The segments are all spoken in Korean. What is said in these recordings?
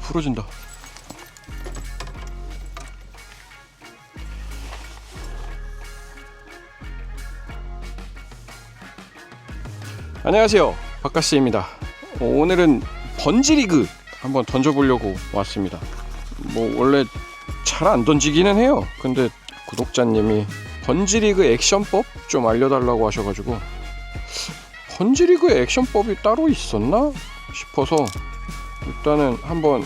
부러진다. 안녕하세요, 박가씨입니다. 오늘은 번지리그 한번 던져보려고 왔습니다. 뭐 원래 잘 안 던지기는 해요. 근데 구독자님이 번지리그 액션법 좀 알려달라고 하셔가지고 번지리그 액션법이 따로 있었나 싶어서 일단은 한번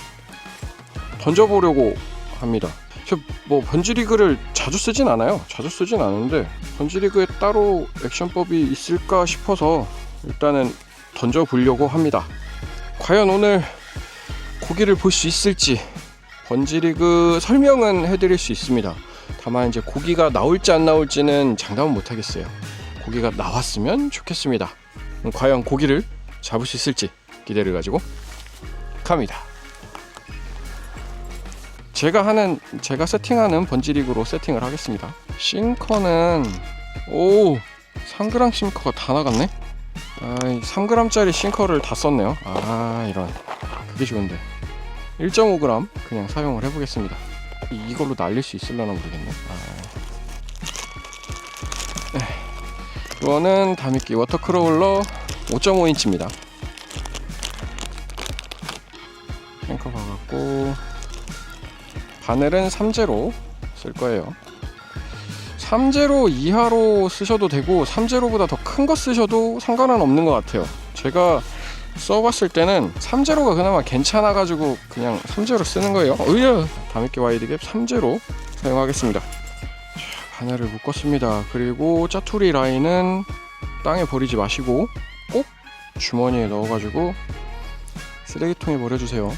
던져보려고 합니다. 저 뭐 번지리그를 자주 쓰진 않아요. 자주 쓰진 않은데 번지리그에 따로 액션법이 있을까 싶어서 일단은 던져보려고 합니다. 과연 오늘 고기를 볼 수 있을지 번지리그 설명은 해드릴 수 있습니다. 다만 이제 고기가 나올지 안 나올지는 장담은 못하겠어요. 고기가 나왔으면 좋겠습니다. 과연 고기를 잡을 수 있을지 기대를 가지고 갑니다. 제가 세팅하는 번지리그로 세팅을 하겠습니다. 싱커는 3g 싱커가 다 나갔네. 3g짜리 싱커를 다 썼네요. 이런, 그게 좋은데 1.5g 그냥 사용을 해보겠습니다. 이걸로 날릴 수 있으려나 모르겠네. 이거는 다미끼 워터크로울러 5.5인치입니다 싱커 박았고 바늘은 3제로 쓸 거예요. 3제로 이하로 쓰셔도 되고 3제로보다 더 큰 거 쓰셔도 상관은 없는 것 같아요. 제가 써봤을 때는 3제로가 그나마 괜찮아가지고 그냥 3제로 쓰는 거예요. 다미끼 와이드갭 3제로 사용하겠습니다. 바늘을 묶었습니다. 그리고 짜투리 라인은 땅에 버리지 마시고 꼭 주머니에 넣어가지고 쓰레기통에 버려주세요.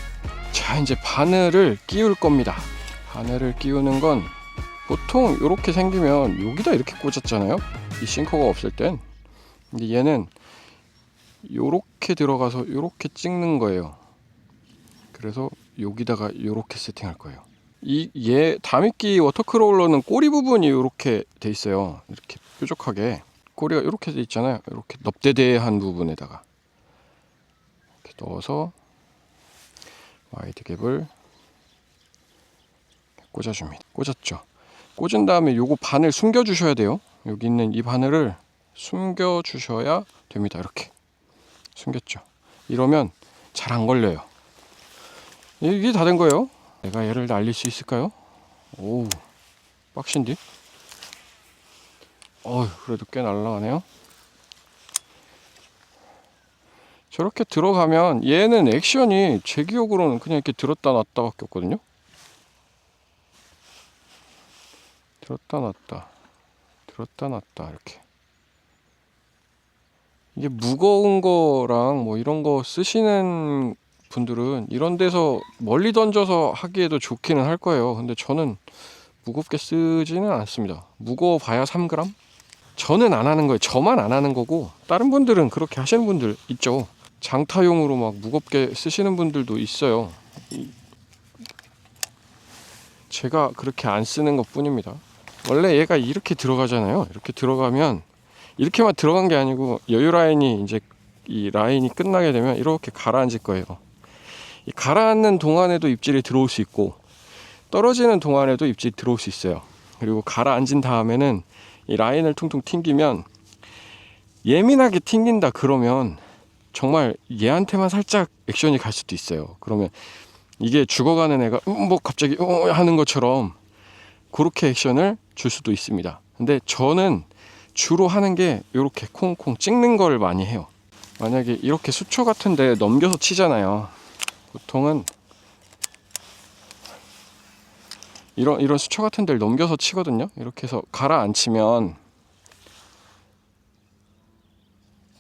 자, 이제 바늘을 끼울 겁니다. 바늘을 끼우는 건 보통 이렇게 생기면 여기다 이렇게 꽂았잖아요, 이 싱커가 없을 땐. 근데 얘는 요렇게 들어가서 요렇게 찍는 거예요. 그래서 여기다가 요렇게 세팅할 거예요. 얘 다미끼 워터크로울러는 꼬리 부분이 요렇게 돼 있어요. 이렇게 뾰족하게 꼬리가 요렇게 돼 있잖아요. 이렇게 넙대대한 부분에다가 이렇게 넣어서 와이드갭을 꽂아줍니다. 꽂았죠. 꽂은 다음에 요거 바늘 숨겨 주셔야 돼요. 여기 있는 이 바늘을 숨겨 주셔야 됩니다. 이렇게 숨겼죠. 이러면 잘 안 걸려요. 이게 다 된 거예요. 내가 얘를 날릴 수 있을까요? 오, 빡신디? 그래도 꽤 날라가네요. 저렇게 들어가면 얘는 액션이 제 기억으로는 그냥 이렇게 들었다 놨다 밖에 없거든요. 들었다 놨다 들었다 놨다 이렇게. 이게 무거운 거랑 뭐 이런 거 쓰시는 분들은 이런 데서 멀리 던져서 하기에도 좋기는 할 거예요. 근데 저는 무겁게 쓰지는 않습니다. 무거워 봐야 3g? 저는 안 하는 거예요. 저만 안 하는 거고 다른 분들은 그렇게 하시는 분들 있죠. 장타용으로 막 무겁게 쓰시는 분들도 있어요. 제가 그렇게 안 쓰는 것 뿐입니다. 원래 얘가 이렇게 들어가잖아요. 이렇게 들어가면 이렇게만 들어간 게 아니고 여유 라인이 이제 이 라인이 끝나게 되면 이렇게 가라앉을 거예요. 이 가라앉는 동안에도 입질이 들어올 수 있고 떨어지는 동안에도 입질이 들어올 수 있어요. 그리고 가라앉은 다음에는 이 라인을 퉁퉁 튕기면 예민하게 튕긴다 그러면 정말 얘한테만 살짝 액션이 갈 수도 있어요. 그러면 이게 죽어가는 애가 뭐 갑자기 하는 것처럼 그렇게 액션을 줄 수도 있습니다. 근데 저는 주로 하는 게 이렇게 콩콩 찍는 걸 많이 해요. 만약에 이렇게 수초 같은데 넘겨서 치잖아요. 보통은 이런 수초 같은 데를 넘겨서 치거든요. 이렇게 해서 가라앉히면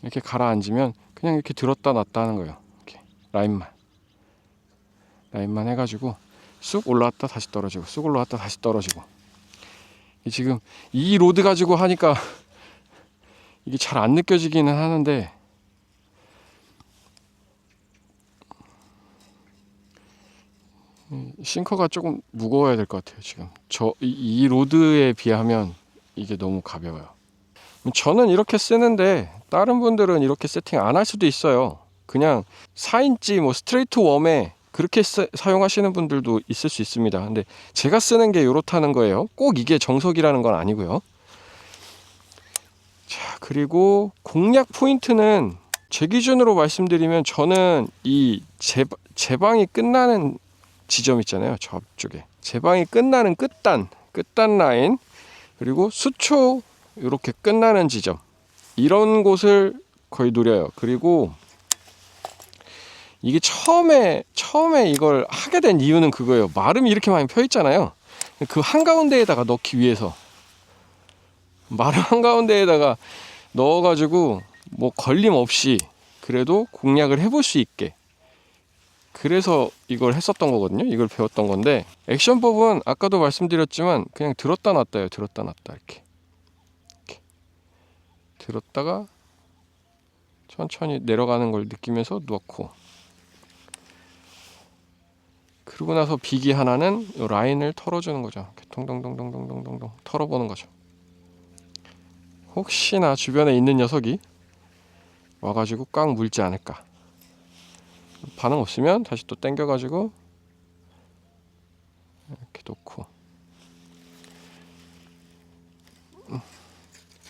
이렇게 가라앉으면 그냥 이렇게 들었다 놨다 하는 거예요. 이렇게 라인만 해가지고 쑥 올라왔다 다시 떨어지고 쑥 올라왔다 다시 떨어지고. 지금 이 로드 가지고 하니까 이게 잘 안 느껴지기는 하는데 싱커가 조금 무거워야 될 것 같아요. 지금 이 로드에 비하면 이게 너무 가벼워요. 저는 이렇게 쓰는데 다른 분들은 이렇게 세팅 안 할 수도 있어요. 그냥 4인치 뭐 스트레이트 웜에 그렇게 사용하시는 분들도 있을 수 있습니다. 근데 제가 쓰는 게 이렇다는 거예요. 꼭 이게 정석이라는 건 아니고요. 자, 그리고 공략 포인트는 제 기준으로 말씀드리면 저는 이 제방이 끝나는 지점 있잖아요. 저 앞쪽에 제방이 끝나는 끝단 라인, 그리고 수초 이렇게 끝나는 지점, 이런 곳을 거의 노려요. 그리고 이게 처음에 이걸 하게 된 이유는 그거예요. 마름이 이렇게 많이 펴 있잖아요. 그 한가운데에다가 넣기 위해서, 마름 한가운데에다가 넣어가지고 뭐 걸림 없이 그래도 공략을 해볼 수 있게, 그래서 이걸 했었던 거거든요. 이걸 배웠던 건데, 액션법은 아까도 말씀드렸지만 그냥 들었다 놨다예요. 들었다 놨다 이렇게 들었다가 천천히 내려가는 걸 느끼면서 놓고, 그러고 나서 비기 하나는 이 라인을 털어주는 거죠. 동동동동동동동 털어보는 거죠. 혹시나 주변에 있는 녀석이 와가지고 꽉 물지 않을까. 반응 없으면 다시 또 당겨가지고 이렇게 놓고,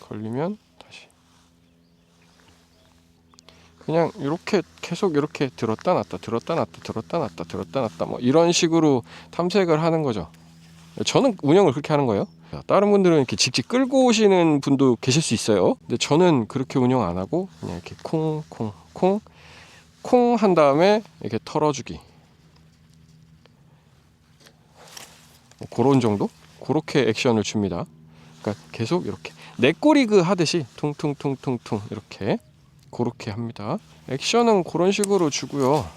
걸리면 다시 그냥 이렇게 계속 이렇게 들었다 놨다 들었다 놨다 들었다 놨다 들었다 놨다 뭐 이런 식으로 탐색을 하는 거죠. 저는 운영을 그렇게 하는 거예요. 다른 분들은 이렇게 직접 끌고 오시는 분도 계실 수 있어요. 근데 저는 그렇게 운영 안 하고 그냥 이렇게 콩 한 다음에 이렇게 털어주기, 뭐 그런 정도? 그렇게 액션을 줍니다. 그러니까 계속 이렇게 넷꼬리그 하듯이 퉁퉁퉁퉁퉁 이렇게 그렇게 합니다. 액션은 그런 식으로 주고요.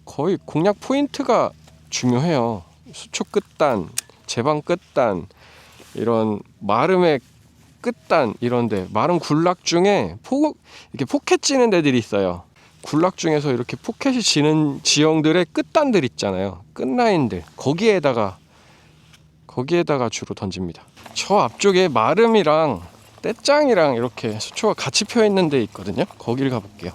거의 공략 포인트가 중요해요. 수초 끝단, 제방 끝단, 이런 마름의 끝단, 이런데 마름 굴락 중에 이렇게 포켓 찌는 데들이 있어요. 굴락 중에서 이렇게 포켓이 지는 지형들의 끝단들 있잖아요. 끝라인들, 거기에다가 주로 던집니다. 저 앞쪽에 마름이랑 떼짱이랑 이렇게 수초가 같이 펴 있는 데 있거든요. 거기를 가볼게요.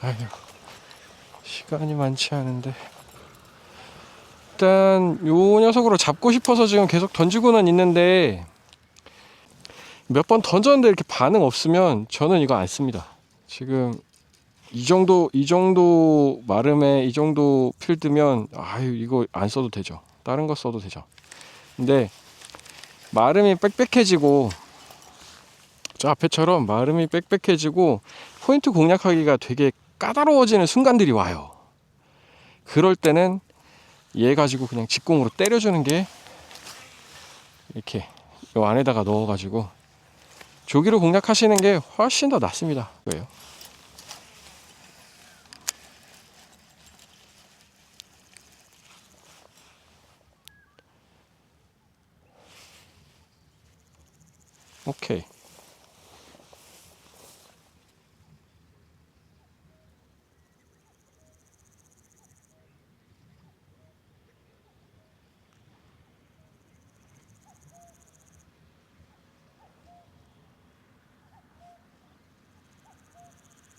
아휴, 시간이 많지 않은데 일단 요 녀석으로 잡고 싶어서 지금 계속 던지고는 있는데, 몇 번 던졌는데 이렇게 반응 없으면 저는 이거 안 씁니다. 지금 이 정도 마름에 이 정도 필드면 아유, 이거 안 써도 되죠. 다른 거 써도 되죠. 근데 마름이 빽빽해지고, 저 앞에처럼 마름이 빽빽해지고 포인트 공략하기가 되게 까다로워지는 순간들이 와요. 그럴 때는 얘 가지고 그냥 직공으로 때려주는 게, 이렇게 요 안에다가 넣어가지고 조기로 공략하시는 게 훨씬 더 낫습니다. 왜요? 오케이.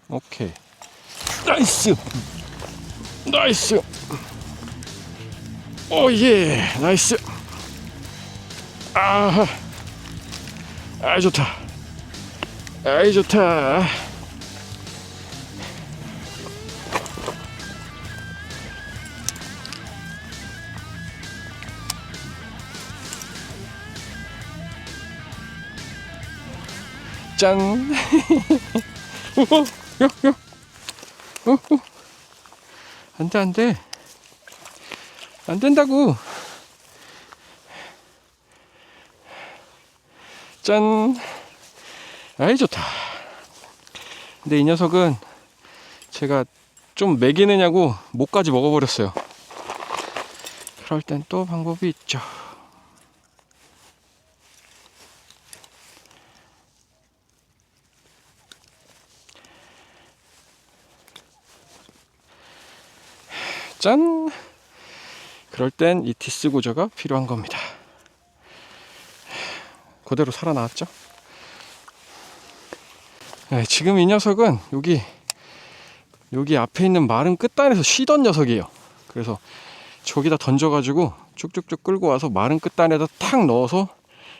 오케이. 나이스! 나이스! 오예! 나이스! 아하! 아이 좋다! 아이 좋다! 짠! 안돼, 안 된다고. 짠. 아이 좋다. 근데 이 녀석은 제가 좀 먹이느냐고 목까지 먹어버렸어요. 그럴 땐 또 방법이 있죠. 짠! 그럴 땐 이 디스 구조가 필요한 겁니다. 그대로 살아나왔죠? 네, 지금 이 녀석은 여기 여기 앞에 있는 마른 끝단에서 쉬던 녀석이에요. 그래서 저기다 던져가지고 쭉쭉쭉 끌고 와서 마른 끝단에다 탁 넣어서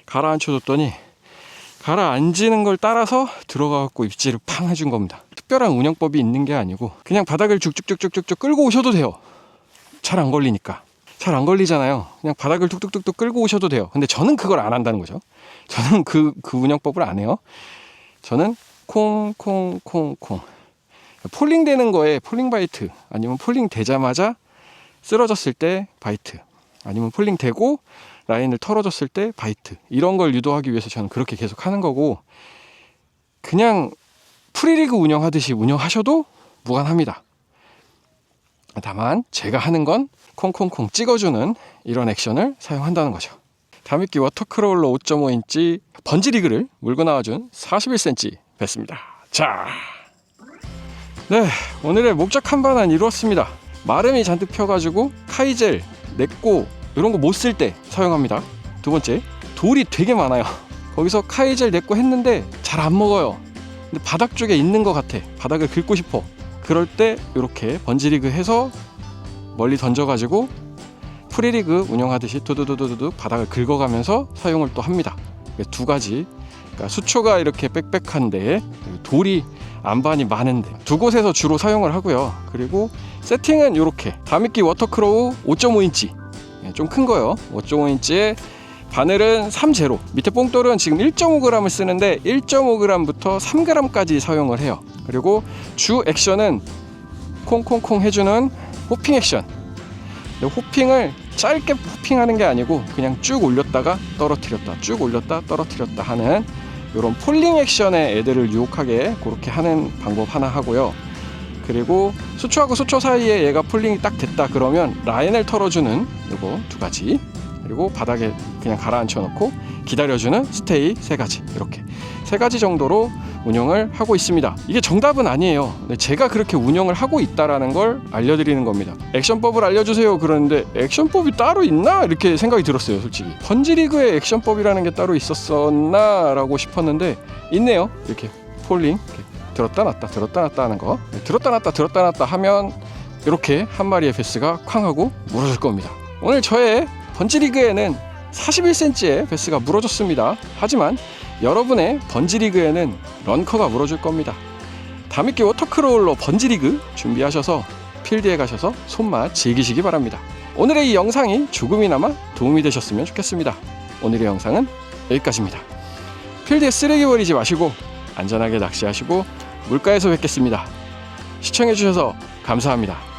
가라앉혀줬더니 가라앉는 걸 따라서 들어가갖고 입질을 팡 해준 겁니다. 특별한 운영법이 있는 게 아니고 그냥 바닥을 쭉쭉쭉쭉쭉 끌고 오셔도 돼요. 잘 안 걸리니까. 잘 안 걸리잖아요. 그냥 바닥을 툭툭툭툭 끌고 오셔도 돼요. 근데 저는 그걸 안 한다는 거죠. 저는 그 운영법을 안 해요. 저는 콩콩콩콩 폴링 되는 거에 폴링 바이트, 아니면 폴링 되자마자 쓰러졌을 때 바이트, 아니면 폴링 되고 라인을 털어줬을 때 바이트, 이런 걸 유도하기 위해서 저는 그렇게 계속 하는 거고, 그냥 프리리그 운영하듯이 운영하셔도 무관합니다. 다만 제가 하는 건 콩콩콩 찍어주는 이런 액션을 사용한다는 거죠. 다미끼 워터크롤러 5.5인치 번지리그를 물고 나와준 41cm 뵀습니다. 자, 네, 오늘의 목적 한반은 이루었습니다. 마름이 잔뜩 펴가지고 카이젤, 넷고 이런 거 못 쓸 때 사용합니다. 두 번째, 돌이 되게 많아요. 거기서 카이젤 넷고 했는데 잘 안 먹어요. 근데 바닥 쪽에 있는 것 같아. 바닥을 긁고 싶어. 그럴 때 이렇게 번지리그 해서 멀리 던져가지고 프리리그 운영하듯이 두두두두두 바닥을 긁어가면서 사용을 또 합니다. 두 가지. 그러니까 수초가 이렇게 빽빽한데 돌이 안반이 많은데 두 곳에서 주로 사용을 하고요. 그리고 세팅은 이렇게 다미끼 워터크로우 5.5인치 좀 큰 거요. 5.5인치에 바늘은 3제로, 밑에 뽕돌은 지금 1.5g을 쓰는데 1.5g부터 3g까지 사용을 해요. 그리고 주 액션은 콩콩콩 해주는 호핑 액션. 호핑을 짧게 호핑하는 게 아니고 그냥 쭉 올렸다가 떨어뜨렸다, 쭉 올렸다 떨어뜨렸다 하는 이런 폴링 액션의 애들을 유혹하게 그렇게 하는 방법 하나 하고요. 그리고 수초하고 수초 사이에 얘가 폴링이 딱 됐다 그러면 라인을 털어주는 요거 두 가지, 그리고 바닥에 그냥 가라앉혀 놓고 기다려주는 스테이 세 가지, 이렇게 세 가지 정도로 운영을 하고 있습니다. 이게 정답은 아니에요. 근데 제가 그렇게 운영을 하고 있다라는 걸 알려드리는 겁니다. 액션법을 알려주세요 그러는데 액션법이 따로 있나? 이렇게 생각이 들었어요. 솔직히 번지리그에 액션법이라는 게 따로 있었었나? 라고 싶었는데 있네요. 이렇게 폴링 이렇게 들었다 놨다 들었다 놨다 하는 거, 들었다 놨다 들었다 놨다 하면 이렇게 한 마리의 베스가 쾅 하고 물어줄 겁니다. 오늘 저의 번지리그에는 41cm의 베스가 물어줬습니다. 하지만 여러분의 번지리그에는 런커가 물어줄 겁니다. 다미끼 워터크롤러 번지리그 준비하셔서 필드에 가셔서 손맛 즐기시기 바랍니다. 오늘의 이 영상이 조금이나마 도움이 되셨으면 좋겠습니다. 오늘의 영상은 여기까지입니다. 필드에 쓰레기 버리지 마시고 안전하게 낚시하시고 물가에서 뵙겠습니다. 시청해주셔서 감사합니다.